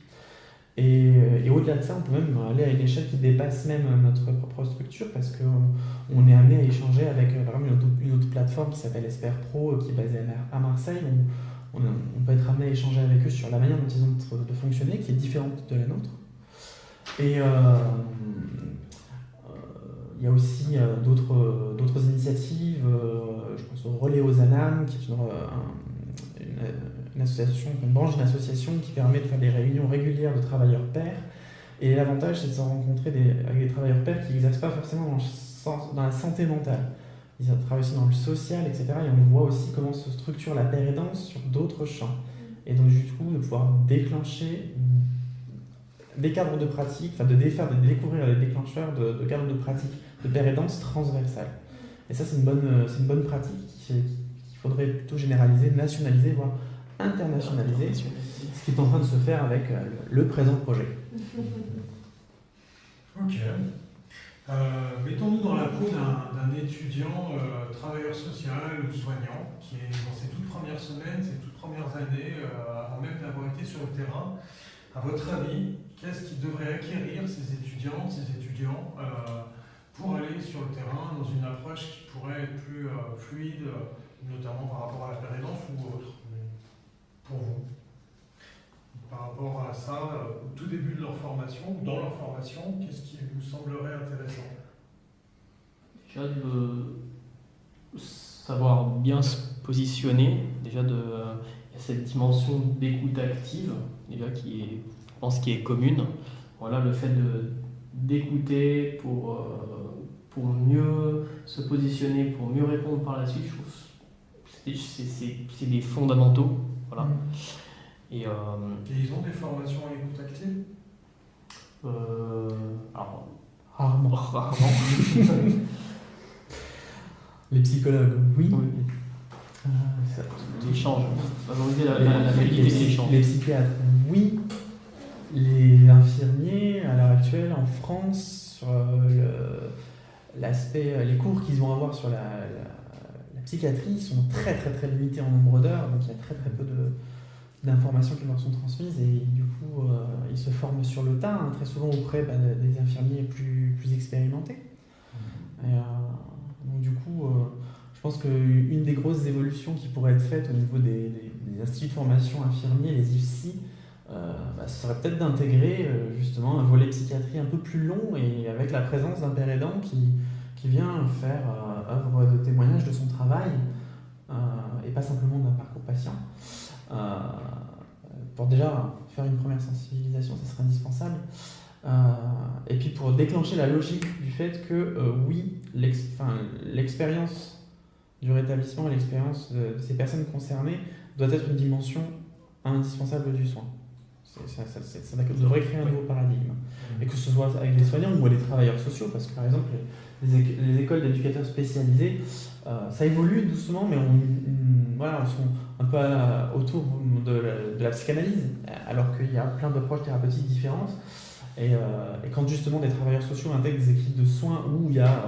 Et au-delà de ça, on peut même aller à une échelle qui dépasse même notre propre structure, parce qu'on est amené à échanger avec par exemple une autre plateforme qui s'appelle Esper Pro, qui est basée à Marseille. On peut être amené à échanger avec eux sur la manière dont ils ont de fonctionner, qui est différente de la nôtre. Et il y a aussi d'autres initiatives, je pense au Relais aux Anames, qui est une association, une branche d'une association qui permet de faire des réunions régulières de travailleurs pairs. Et l'avantage, c'est de se rencontrer avec des travailleurs pairs qui n'exercent pas forcément dans la santé mentale. Ils travaillent aussi dans le social, etc. Et on voit aussi comment se structure la pérédance sur d'autres champs. Et donc, du coup, de pouvoir déclencher des cadres de pratique, de découvrir les déclencheurs de cadres de pratique de pérédance transversale. Et ça, c'est une bonne pratique qu'il faudrait plutôt généraliser, nationaliser, voire internationaliser, ce qui est en train de se faire avec le présent projet. Ok. Mettons-nous dans la peau d'un étudiant, travailleur social ou soignant, qui est dans ses toutes premières semaines, ses toutes premières années, avant même d'avoir été sur le terrain. À votre avis, qu'est-ce qu'ils devraient acquérir, ces étudiants pour aller sur le terrain dans une approche qui pourrait être plus fluide, notamment par rapport à la pérédance ou autre, pour vous? Par rapport à ça, au tout début de leur formation, ou dans leur formation, qu'est-ce qui vous semblerait intéressant? Déjà de savoir bien se positionner, déjà il y a cette dimension d'écoute active, déjà qui est commune. Voilà, le fait d'écouter pour pour mieux se positionner, pour mieux répondre par la suite, je trouve que c'est des fondamentaux. Voilà. Et ils ont des formations à l'écoute active? Alors, Rarement. Les psychologues, oui. L'échange, favoriser la fluidité de l'échange. Les psychiatres, oui. Les infirmiers, à l'heure actuelle, en France, sur l'aspect, les cours qu'ils vont avoir sur la psychiatrie sont très très très limités en nombre d'heures, donc il y a très très peu d'informations qui leur sont transmises et du coup ils se forment sur le tas, très souvent auprès des infirmiers plus expérimentés. Et, donc du coup, je pense qu'une des grosses évolutions qui pourrait être faite au niveau des instituts de formation infirmiers, les IFSI, ce serait peut-être d'intégrer justement un volet psychiatrie un peu plus long et avec la présence d'un père aidant qui vient faire œuvre de témoignage de son travail et pas simplement d'un parcours patient. Pour déjà faire une première sensibilisation, ça serait indispensable. Et puis pour déclencher la logique du fait que oui, l'expérience du rétablissement et l'expérience de ces personnes concernées doit être une dimension indispensable du soin. Ça devrait créer un nouveau paradigme. Et que ce soit avec les soignants ou les travailleurs sociaux, parce que par exemple, les écoles d'éducateurs spécialisés, ça évolue doucement, mais on sont un peu autour de la psychanalyse, alors qu'il y a plein d'approches thérapeutiques différentes. Et quand justement des travailleurs sociaux intègrent des équipes de soins où il y a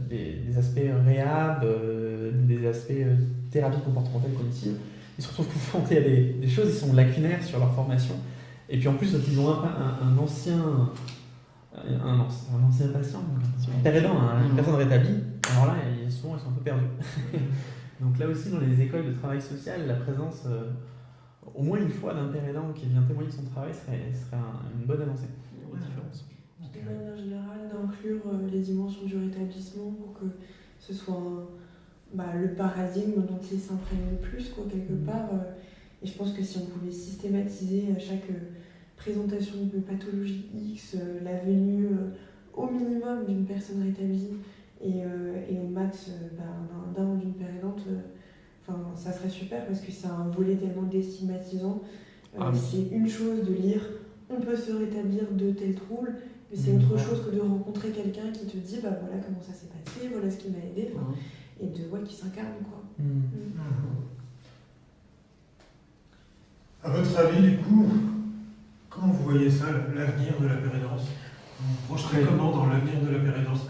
des aspects réhab, des aspects thérapie comportementale cognitive, ils se retrouvent confrontés à des choses, ils sont lacunaires sur leur formation. Et puis en plus, ils ont un ancien patient, un père aidant, une personne rétablie, alors là, souvent ils sont un peu perdus. Donc là aussi, dans les écoles de travail social, la présence au moins une fois d'un père aidant qui vient témoigner de son travail serait une bonne avancée. De manière générale, d'inclure les dimensions du rétablissement pour que ce soit le paradigme dont ils s'imprègnent le plus, quelque part. Et je pense que si on pouvait systématiser à chaque présentation de pathologie X la venue au minimum d'une personne rétablie et au max d'un ou d'une père aidante, ça serait super parce que c'est un volet tellement déstigmatisant. C'est une chose de lire on peut se rétablir de tel trouble, mais c'est autre chose que de rencontrer quelqu'un qui te dit voilà comment ça s'est passé, voilà ce qui m'a aidé, et qui s'incarne quoi. À votre avis, du coup, comment vous voyez ça, l'avenir de la pérédance? Vous vous projetez comment dans l'avenir de la pérédance?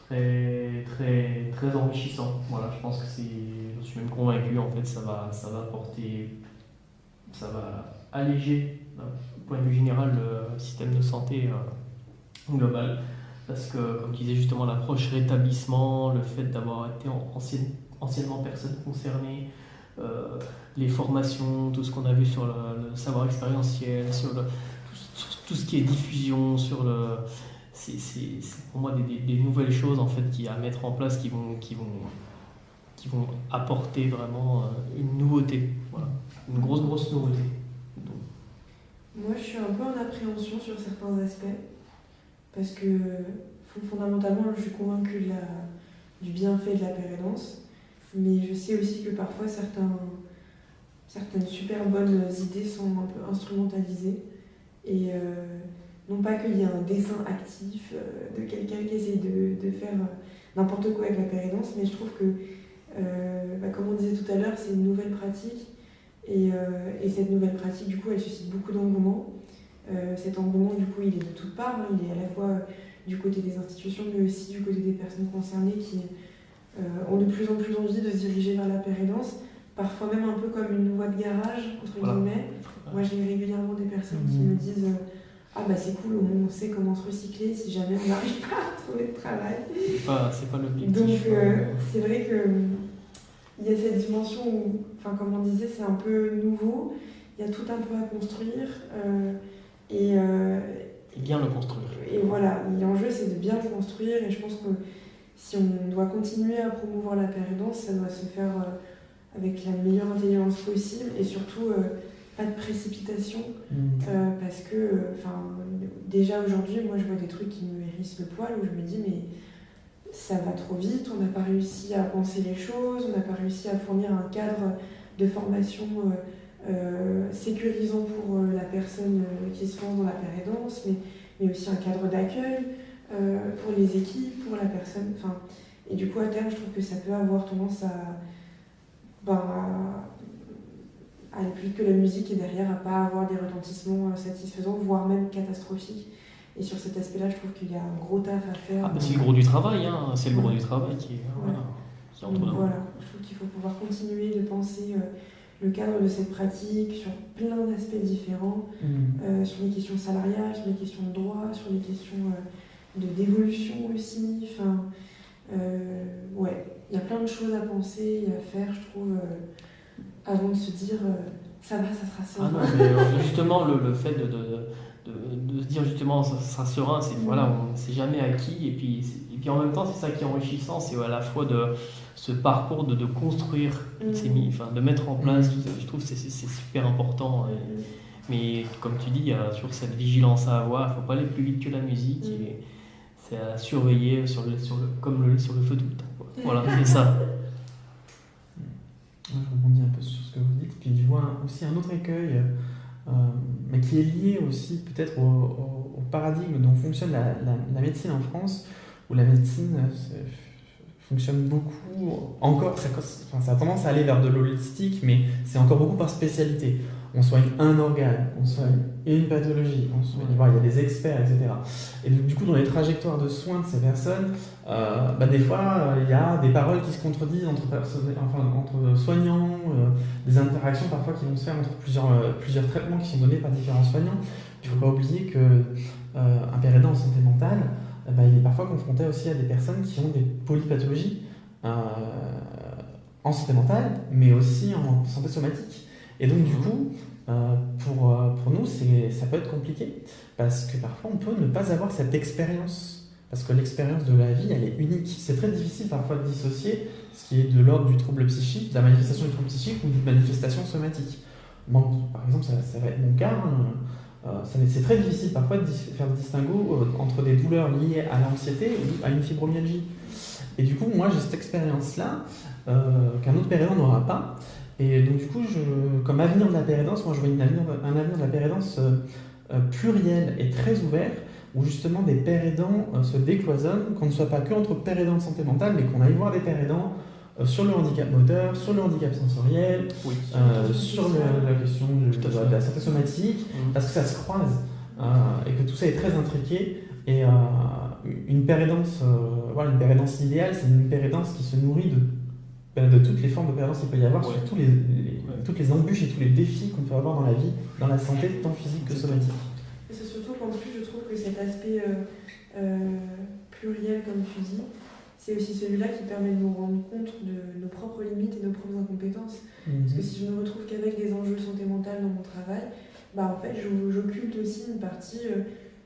Très, très, très enrichissant. Voilà, je pense que je suis même convaincu, en fait, ça va alléger, du point de vue général, le système de santé global. Parce que, comme tu disais justement, l'approche rétablissement, le fait d'avoir été anciennement personne concernée, les formations, tout ce qu'on a vu sur le savoir expérientiel, sur tout ce qui est diffusion, c'est pour moi des nouvelles choses en fait à mettre en place qui vont apporter vraiment une nouveauté, voilà, une grosse nouveauté. Donc. Moi, je suis un peu en appréhension sur certains aspects parce que fondamentalement, je suis convaincue du bienfait de la pérédance, mais je sais aussi que parfois certaines super bonnes idées sont un peu instrumentalisées et non pas qu'il y ait un dessin actif de quelqu'un qui essaie de faire n'importe quoi avec la pérédance, mais je trouve que, comme on disait tout à l'heure, c'est une nouvelle pratique et cette nouvelle pratique, du coup, elle suscite beaucoup d'engouement. Cet engouement, du coup, il est de toutes parts, il est à la fois du côté des institutions, mais aussi du côté des personnes concernées qui ont de plus en plus envie de se diriger vers la pérédance, parfois même un peu comme une voie de garage, entre guillemets. Moi, j'ai régulièrement des personnes qui me disent c'est cool, au moins on sait comment se recycler si jamais on n'arrive pas à trouver de travail. C'est pas l'objectif. Donc c'est vrai qu'il y a cette dimension où, comme on disait, c'est un peu nouveau, il y a tout un peu à construire et bien le construire. Et voilà, l'enjeu c'est de bien le construire et je pense que si on doit continuer à promouvoir la pérédance, ça doit se faire avec la meilleure intelligence possible et surtout pas de précipitation, parce que, déjà aujourd'hui, moi je vois des trucs qui me hérissent le poil, où je me dis, mais ça va trop vite, on n'a pas réussi à penser les choses, on n'a pas réussi à fournir un cadre de formation sécurisant pour la personne qui se lance dans la pérédance, mais aussi un cadre d'accueil pour les équipes, pour la personne. Et du coup, à terme, je trouve que ça peut avoir tendance à aller plus vite que la musique et derrière à pas avoir des retentissements satisfaisants, voire même catastrophiques. Et sur cet aspect-là, je trouve qu'il y a un gros taf à faire. C'est le gros du travail, hein. C'est le gros du travail qui est entre nous. Voilà, je trouve qu'il faut pouvoir continuer de penser le cadre de cette pratique sur plein d'aspects différents, sur les questions salariales, sur les questions de droit, sur les questions d'évolution aussi. Il y a plein de choses à penser et à faire, je trouve, avant de se dire ça va, ça sera serein. Ah non, mais justement, le fait de se dire justement ça sera serein, c'est c'est jamais acquis. Et puis en même temps, c'est ça qui est enrichissant, c'est à la fois de ce parcours de construire, de mettre en place, tout ça, je trouve que c'est super important. Mais comme tu dis, il y a toujours cette vigilance à avoir, il ne faut pas aller plus vite que la musique. Et c'est à surveiller comme le lait sur le feu tout le temps. Voilà, c'est ça. Je rebondis un peu sur ce que vous dites, puis je vois aussi un autre écueil, mais qui est lié aussi peut-être au paradigme dont fonctionne la médecine en France, où la médecine fonctionne beaucoup, encore, ça a tendance à aller vers de l'holistique, mais c'est encore beaucoup par spécialité. On soigne un organe, on soigne une pathologie, il y a des experts, etc. Et donc, du coup, dans les trajectoires de soins de ces personnes, des fois, il y a des paroles qui se contredisent entre soignants, des interactions parfois qui vont se faire entre plusieurs traitements qui sont donnés par différents soignants. Il ne faut pas oublier qu'un pérédant en santé mentale, il est parfois confronté aussi à des personnes qui ont des polypathologies en santé mentale, mais aussi en santé somatique. Et donc, du coup, pour nous, ça peut être compliqué, parce que parfois, on peut ne pas avoir cette expérience, parce que l'expérience de la vie, elle est unique. C'est très difficile parfois de dissocier ce qui est de l'ordre du trouble psychique, de la manifestation du trouble psychique ou d'une manifestation somatique. Moi, par exemple, ça va être mon cas. C'est très difficile parfois de faire le distinguo entre des douleurs liées à l'anxiété ou à une fibromyalgie. Et du coup, moi, j'ai cette expérience-là qu'un autre pérédant n'aura pas. Et donc, du coup, comme avenir de la pérédance, moi, je vois un avenir de la pérédance pluriel et très ouvert, où justement des pérédants se décloisonnent, qu'on ne soit pas que entre pérédants de santé mentale, mais qu'on aille voir des pérédants sur le handicap moteur, sur le handicap sensoriel, sur la question de la santé somatique, parce que ça se croise et que tout ça est très intriqué. Et une pérédance idéale, c'est une pérédance qui se nourrit de toutes les formes de pérédance qu'il peut y avoir, sur toutes les embûches et tous les défis qu'on peut avoir dans la vie, dans la santé, tant physique que somatique. Et c'est surtout qu'en plus, je trouve que cet aspect pluriel, comme tu dis, c'est aussi celui-là qui permet de nous rendre compte de nos propres limites et nos propres incompétences. Parce que si je ne me retrouve qu'avec des enjeux de santé mentale dans mon travail, en fait, j'occulte aussi une partie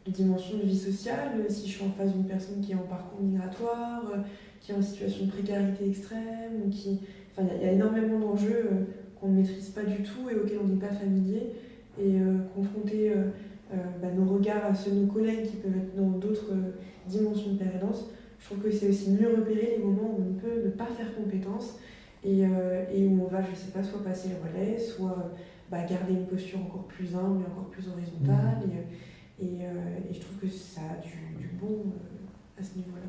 de dimension de vie sociale. Si je suis en face d'une personne qui est en parcours migratoire, qui est en situation de précarité extrême, il y a énormément d'enjeux qu'on ne maîtrise pas du tout et auxquels on n'est pas familier. Et confronter nos regards à ceux de nos collègues qui peuvent être dans d'autres dimensions de pérédance, je trouve que c'est aussi mieux repérer les moments où on peut ne pas faire compétence et où on va, je sais pas, soit passer le relais, soit garder une posture encore plus humble et encore plus horizontale. Et je trouve que ça a du bon à ce niveau-là.